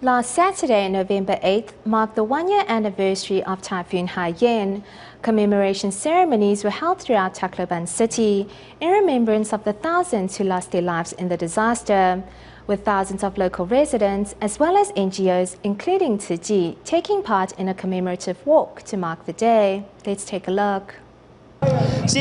Last Saturday, November 8th, marked the one-year anniversary of Typhoon Haiyan. Commemoration ceremonies were held throughout Tacloban City in remembrance of the thousands who lost their lives in the disaster, with thousands of local residents as well as NGOs, including Tzu Chi, taking part in a commemorative walk to mark the day. Let's take a look. It's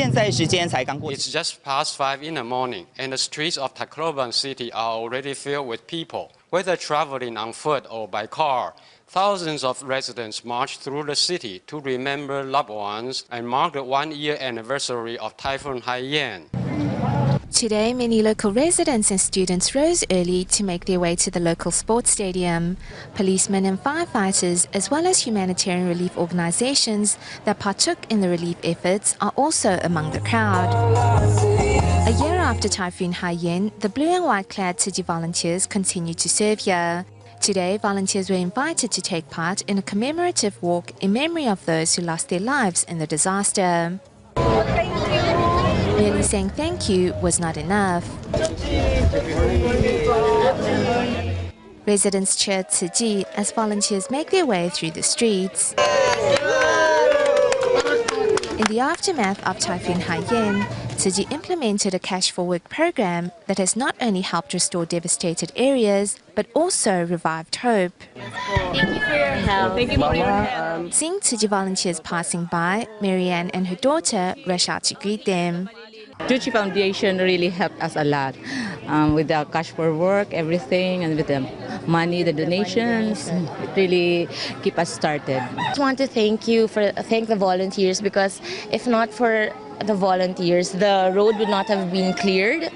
just past 5 in the morning, and the streets of Tacloban City are already filled with people. Whether traveling on foot or by car, thousands of residents marched through the city to remember loved ones and mark the one-year anniversary of Typhoon Haiyan. Today, many local residents and students rose early to make their way to the local sports stadium. Policemen and firefighters, as well as humanitarian relief organizations that partook in the relief efforts, are also among the crowd. A year after Typhoon Haiyan, the blue and white clad Tzu Chi volunteers continue to serve here. Today, volunteers were invited to take part in a commemorative walk in memory of those who lost their lives in the disaster. Merely saying thank you was not enough. Residents cheered Tzu Chi as volunteers make their way through the streets. In the aftermath of Typhoon Haiyan, Tzu Chi implemented a Cash for Work program that has not only helped restore devastated areas, but also revived hope. Thank you for your help. Thank you for your help. Seeing Tzu Chi volunteers passing by, Marianne and her daughter rush out to greet them. Tzu Chi Foundation really helped us a lot with the cash for work, everything, and with the money, the donations. It really keep us started. I just want to thank the volunteers, because if not for the volunteers, the road would not have been cleared,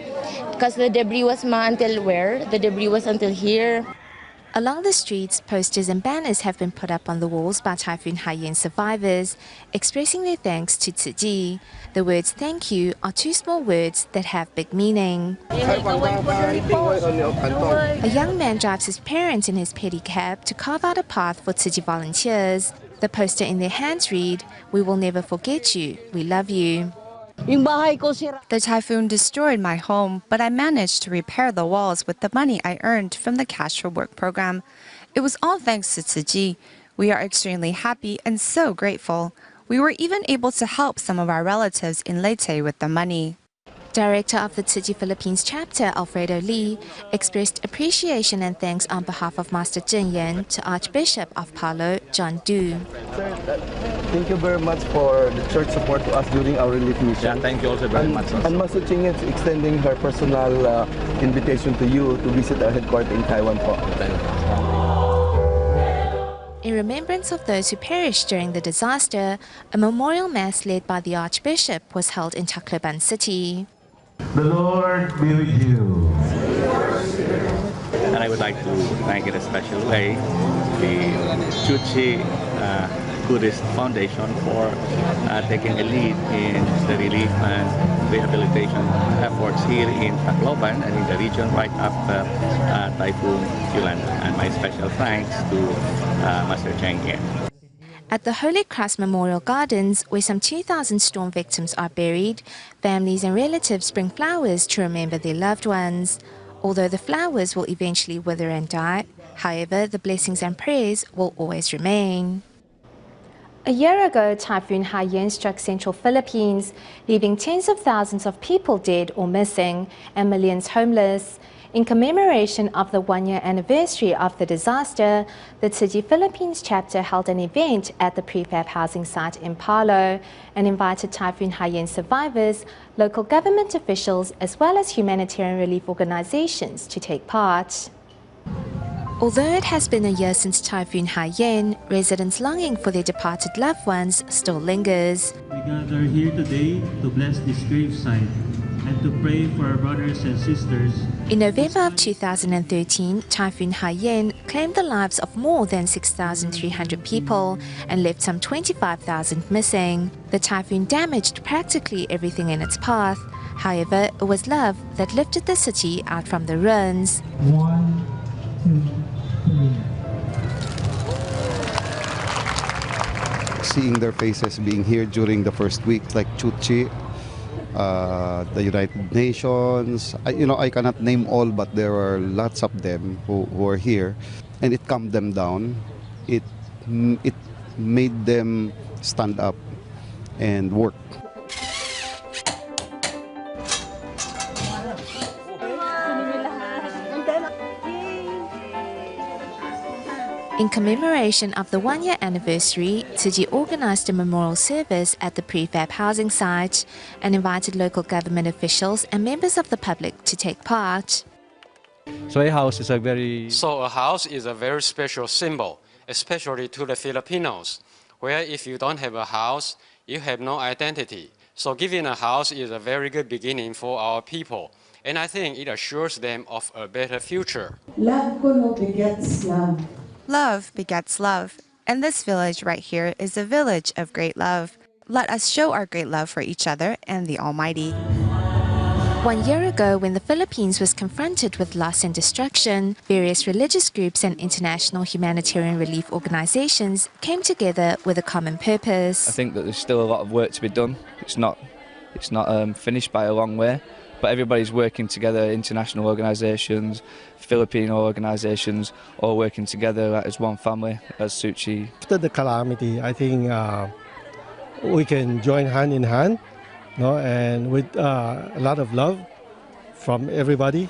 because the debris was until where? The debris was until here. Along the streets, posters and banners have been put up on the walls by Typhoon Haiyan survivors, expressing their thanks to Tzu Chi. The words "thank you" are two small words that have big meaning. A young man drives his parents in his pedicab to carve out a path for Tzu Chi volunteers. The poster in their hands read, "We will never forget you, we love you." The typhoon destroyed my home, but I managed to repair the walls with the money I earned from the Cash for Work program. It was all thanks to Tzu Chi. We are extremely happy and so grateful. We were even able to help some of our relatives in Leyte with the money. Director of the Tzu Chi Philippines chapter, Alfredo Lee, expressed appreciation and thanks on behalf of Master Zheng Yan to Archbishop of Palo, John Du. Thank you very much for the church support to us during our relief mission. Yeah, thank you also very much. And Master Cheng is extending her personal invitation to you to visit our headquarters in Taiwan. In remembrance of those who perished during the disaster, a memorial mass led by the Archbishop was held in Tacloban City. The Lord be with you. And I would like to thank in a special way the Tzu Chi Buddhist Foundation for taking a lead in the relief and rehabilitation efforts here in Tacloban and in the region right after Typhoon Yolanda. And my special thanks to Master Zheng Yan. At the Holy Cross Memorial Gardens, where some 2,000 storm victims are buried, families and relatives bring flowers to remember their loved ones. Although the flowers will eventually wither and die, however, the blessings and prayers will always remain. A year ago, Typhoon Haiyan struck central Philippines, leaving tens of thousands of people dead or missing and millions homeless. In commemoration of the one-year anniversary of the disaster, the Tzu Chi Philippines chapter held an event at the prefab housing site in Palo and invited Typhoon Haiyan survivors, local government officials, as well as humanitarian relief organizations to take part. Although it has been a year since Typhoon Haiyan, residents longing for their departed loved ones still lingers. We gather here today to bless this gravesite and to pray for our brothers and sisters. In November of 2013, Typhoon Haiyan claimed the lives of more than 6,300 people and left some 25,000 missing. The typhoon damaged practically everything in its path. However, it was love that lifted the city out from the ruins. 1, 2, 3. Seeing their faces being here during the first week, like Tzu Chi, the United Nations. I cannot name all, but there are lots of them who are here, and it calmed them down. It made them stand up and work. In commemoration of the one-year anniversary, Tzu organized a memorial service at the prefab housing site and invited local government officials and members of the public to take part. So a house is a very special symbol, especially to the Filipinos, where if you don't have a house, you have no identity. So giving a house is a very good beginning for our people, and I think it assures them of a better future. Love kuno begets love. Love begets love, and this village right here is a village of great love. Let us show our great love for each other and the Almighty. 1 year ago, when the Philippines was confronted with loss and destruction, various religious groups and international humanitarian relief organizations came together with a common purpose. I think that there's still a lot of work to be done. It's not finished by a long way, but everybody's working together, international organizations, Filipino organizations, all working together as one family, as Tzu Chi. After the calamity, I think we can join hand in hand, and with a lot of love from everybody.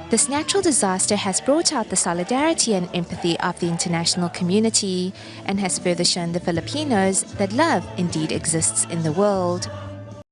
This natural disaster has brought out the solidarity and empathy of the international community and has further shown the Filipinos that love indeed exists in the world.